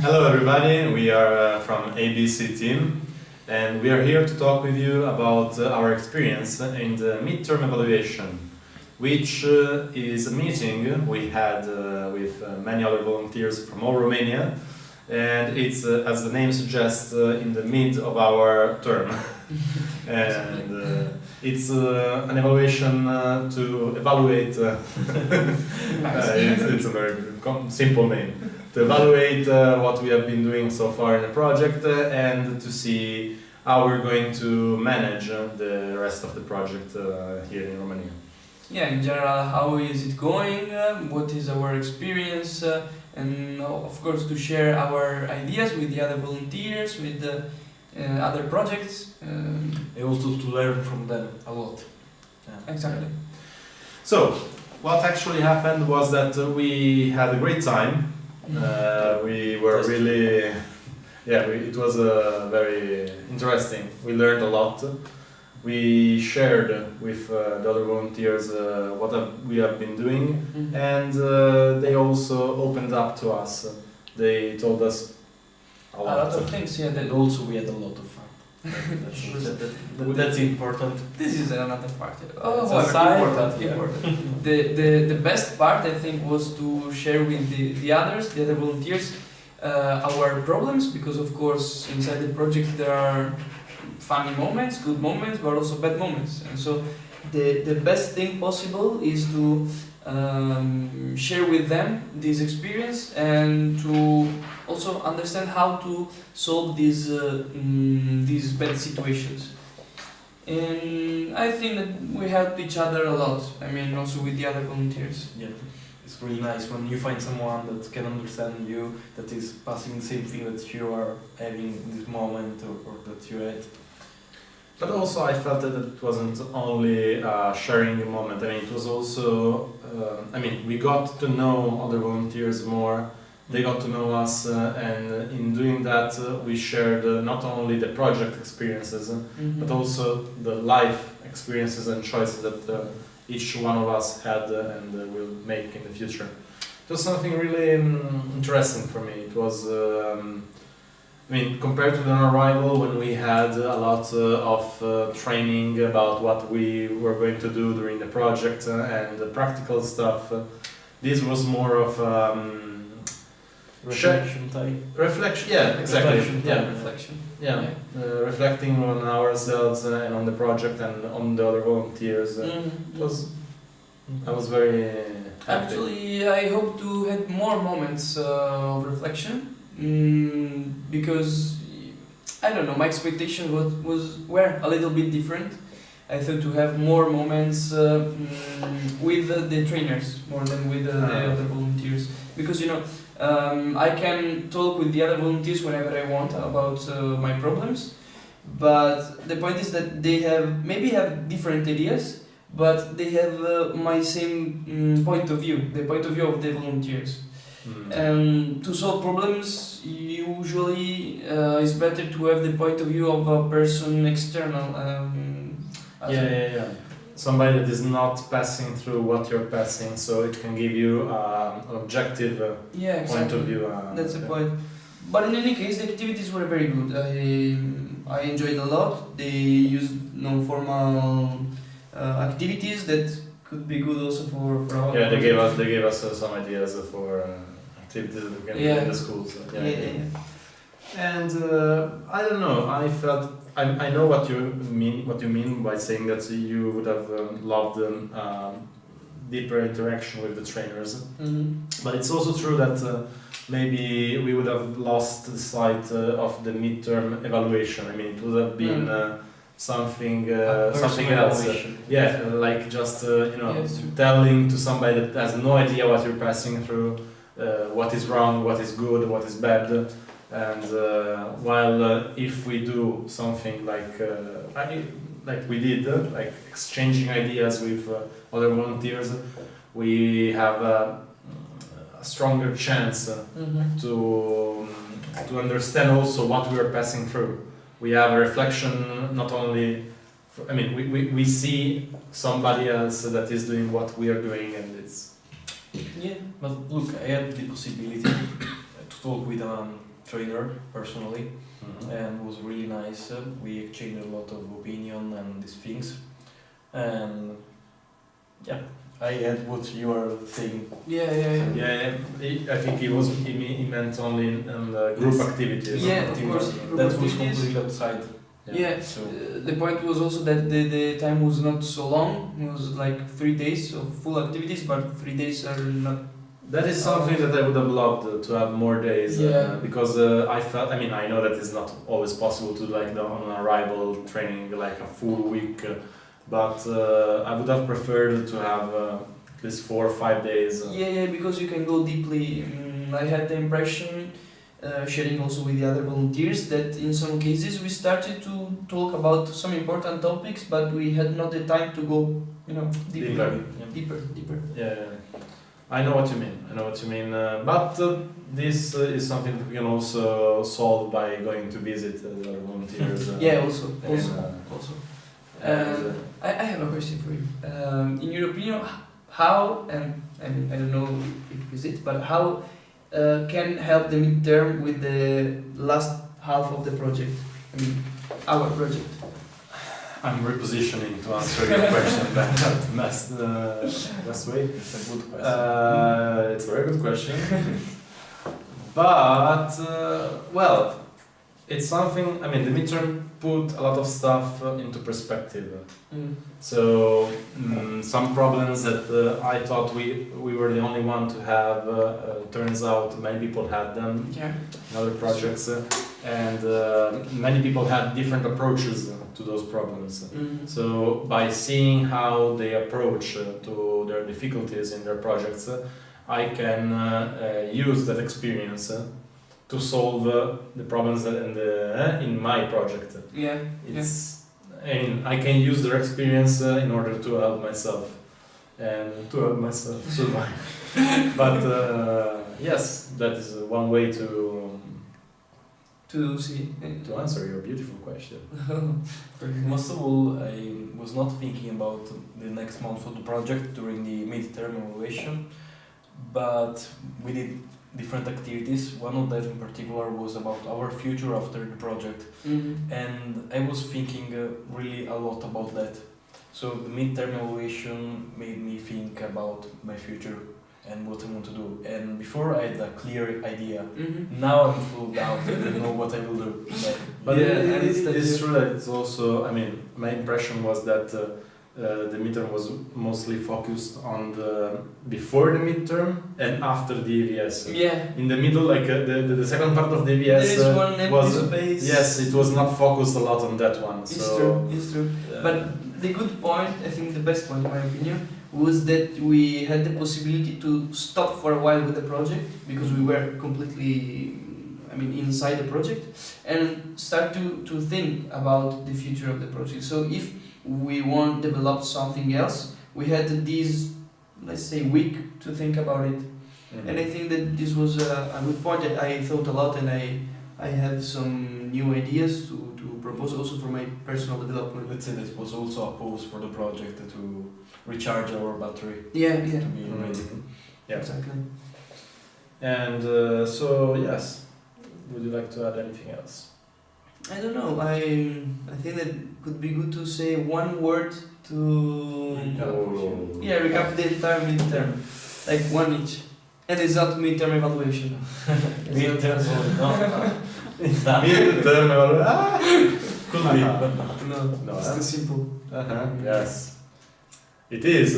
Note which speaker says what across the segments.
Speaker 1: Hello everybody, we are from ABC team and we are here to talk with you about our experience in the midterm evaluation, which is a meeting we had with many other volunteers from all Romania, and it's, as the name suggests, in the mid of our term. And it's an evaluation to evaluate, it's a very simple name. To evaluate what we have been doing so far in the project and to see how we're going to manage the rest of the project here in Romania.
Speaker 2: Yeah, in general, how is it going? What is our experience? And of course, to share our ideas with the other volunteers, with the other projects.
Speaker 3: And also to learn from them a lot.
Speaker 2: Yeah. Exactly.
Speaker 1: So, what actually happened was that we had a great time. We were really, it was very interesting. We learned a lot. We shared with the other volunteers what we have been doing, and they also opened up to us. They told us a lot
Speaker 2: of things, yeah.
Speaker 3: And also we had a lot of fun. That's important.
Speaker 2: This is another part. Important. The best part, I think, was to share with the others, the other volunteers, our problems, because of course inside the project there are funny moments, good moments, but also bad moments. And so the best thing possible is to share with them this experience and to also understand how to solve these bad situations. And I think that we helped each other a lot. I mean, also with the other volunteers.
Speaker 3: Yeah, it's really nice when you find someone that can understand you, that is passing the same thing that you are having in this moment or that you had.
Speaker 1: But also I felt that it wasn't only sharing a moment. I mean, it was also, we got to know other volunteers more. They got to know us, and in doing that we shared not only the project experiences, but also the life experiences and choices that each one of us had and will make in the future. It was something really interesting for me. It was, compared to the arrival, when we had a lot of training about what we were going to do during the project and the practical stuff, this was more of
Speaker 3: reflection type.
Speaker 1: Reflection, yeah, exactly.
Speaker 2: Reflection.
Speaker 1: Reflecting on ourselves and on the project and on the other volunteers. I was very happy.
Speaker 2: Actually, I hope to have more moments of reflection. Because I don't know, my expectations were a little bit different. I thought to have more moments with the trainers more than with the other volunteers, because I can talk with the other volunteers whenever I want about my problems, but the point is that they maybe have different ideas, but they have my same point of view, the point of view of the volunteers. To solve problems, usually it's better to have the point of view of a person external.
Speaker 1: Somebody that is not passing through what you're passing, so it can give you an objective point of view.
Speaker 2: That's the point. But in any case, the activities were very good. I enjoyed a lot. They used non-formal activities that could be good also for our.
Speaker 1: Yeah, they gave us some ideas for activities that we can do in the schools. And I don't know. I felt I know what you mean by saying that you would have loved deeper interaction with the trainers. But it's also true that maybe we would have lost sight of the midterm evaluation. I mean, it would have been something else. Like just telling to somebody that has no idea what you're passing through, what is wrong, what is good, what is bad. And while if we do something like we did, like exchanging ideas with other volunteers, we have a stronger chance to understand also what we are passing through. We have a reflection, not only, we see somebody else that is doing what we are doing, and it's...
Speaker 3: Yeah, but look, I had the possibility to talk with trainer personally, and it was really nice. We exchanged a lot of opinion and these things, and yeah, I had what you are saying.
Speaker 1: Yeah, I think he meant only in the group activities.
Speaker 2: Yeah, of course.
Speaker 3: That was completely outside.
Speaker 2: Yeah,
Speaker 3: So
Speaker 2: the point was also that the time was not so long. It was like 3 days of full activities, but 3 days are not.
Speaker 1: That is something that I would have loved to have more days.
Speaker 2: Yeah.
Speaker 1: Because I know that it's not always possible to like the on arrival training like a full week, but I would have preferred to have at least 4 or 5 days.
Speaker 2: Yeah, because you can go deeply. I had the impression, sharing also with the other volunteers, that in some cases we started to talk about some important topics, but we had not the time to go, deeper.
Speaker 1: Yeah. I know what you mean. But this is something that we can also solve by going to visit our volunteers.
Speaker 2: Also. I have a question for you. In your opinion, how, and I don't know if it's it, but how can help the midterm with the last half of the project? I mean, our project.
Speaker 1: I'm repositioning to answer your question back at the best way.
Speaker 3: it's a good question.
Speaker 1: It's a very good question. But, well, it's something, the midterm put a lot of stuff into perspective. So, some problems that I thought we were the only one to have, turns out many people had them in other projects. And many people had different approaches to those problems. So by seeing how they approach to their difficulties in their projects, I can use that experience to solve the problems in my project. I can use their experience in order to help myself and to help myself survive. But yes, that is one way to answer your beautiful question.
Speaker 3: Most of all, I was not thinking about the next month of the project during the midterm evaluation, but we did different activities. One of them in particular was about our future after the project, and I was thinking really a lot about that. So the midterm evaluation made me think about my future and what I want to do. And before I had a clear idea. Now I'm full of doubt. I don't know what I will do.
Speaker 1: But it's true that it's also, my impression was that the midterm was mostly focused on the before the midterm and after the EVS. In the middle, like the second part of the EVS
Speaker 2: there is one empty space.
Speaker 1: Yes, it was not focused a lot on that one.
Speaker 2: It's true. But the good point, I think the best point in my opinion, was that we had the possibility to stop for a while with the project because we were completely inside the project and start to think about the future of the project. So if we want to develop something else, we had this, let's say, week to think about it. And I think that this was a good point that I thought a lot, and I had some new ideas to propose also for my personal development.
Speaker 3: Let's say that was also a pause for the project to recharge our battery. To be ready.
Speaker 1: Yeah,
Speaker 2: exactly.
Speaker 1: And so yes, would you like to add anything else?
Speaker 2: I don't know. I think that could be good to say one word to recap the entire midterm, like one each. And it's not midterm evaluation.
Speaker 3: Midterm
Speaker 1: Midterm evaluation.
Speaker 3: Could be, but
Speaker 2: no, it's too simple.
Speaker 1: Yes, it is.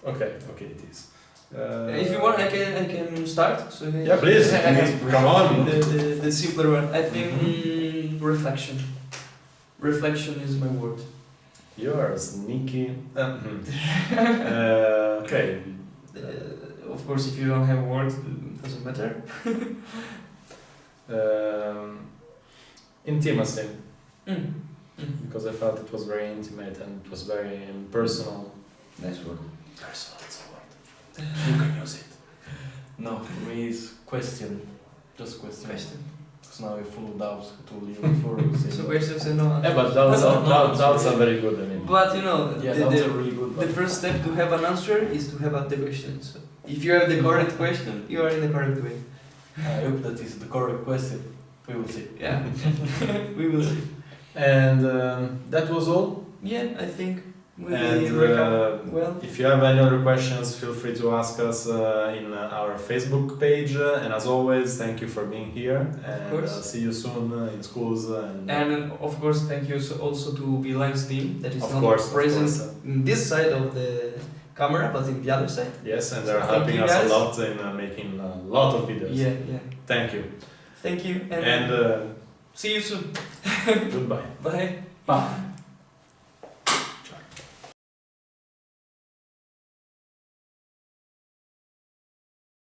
Speaker 1: Okay, it is.
Speaker 2: If you want, I can start. So
Speaker 1: yeah, please. Come on.
Speaker 2: The simpler one. I think reflection. Reflection is my word.
Speaker 1: You are sneaky. Okay.
Speaker 2: Of course, if you don't have words, it doesn't matter.
Speaker 1: Intimacy. Because I felt it was very intimate and it was very personal.
Speaker 2: Nice word.
Speaker 1: Personal, it's a word. You can use it.
Speaker 3: No, for me it's question. Just question. Because now I'm full of doubts. I told you before.
Speaker 2: So questions and no.
Speaker 1: Yeah, but doubts are very good.
Speaker 2: But
Speaker 3: doubts are really good.
Speaker 2: The first step to have an answer is to have the question. So if you have the correct question, you are in the correct way.
Speaker 3: I hope that is the correct question. We will see.
Speaker 2: Yeah, we will see.
Speaker 1: And that was all.
Speaker 2: Yeah, I think we
Speaker 1: And
Speaker 2: recap well.
Speaker 1: if you have any other questions, feel free to ask us in our Facebook page. And as always, thank you for being here. And see you soon in schools.
Speaker 2: And of course, thank you also to Beeline's team that is
Speaker 1: Of
Speaker 2: not
Speaker 1: course,
Speaker 2: present in this side of the camera, but in the other side.
Speaker 1: yes, and
Speaker 2: So
Speaker 1: they're
Speaker 2: thank
Speaker 1: helping
Speaker 2: you
Speaker 1: us
Speaker 2: guys.
Speaker 1: a lot in making a lot of videos.
Speaker 2: Yeah, yeah.
Speaker 1: Thank you.
Speaker 2: Thank you.
Speaker 1: And
Speaker 2: See you soon.
Speaker 1: goodbye.
Speaker 2: Bye.
Speaker 3: Bye.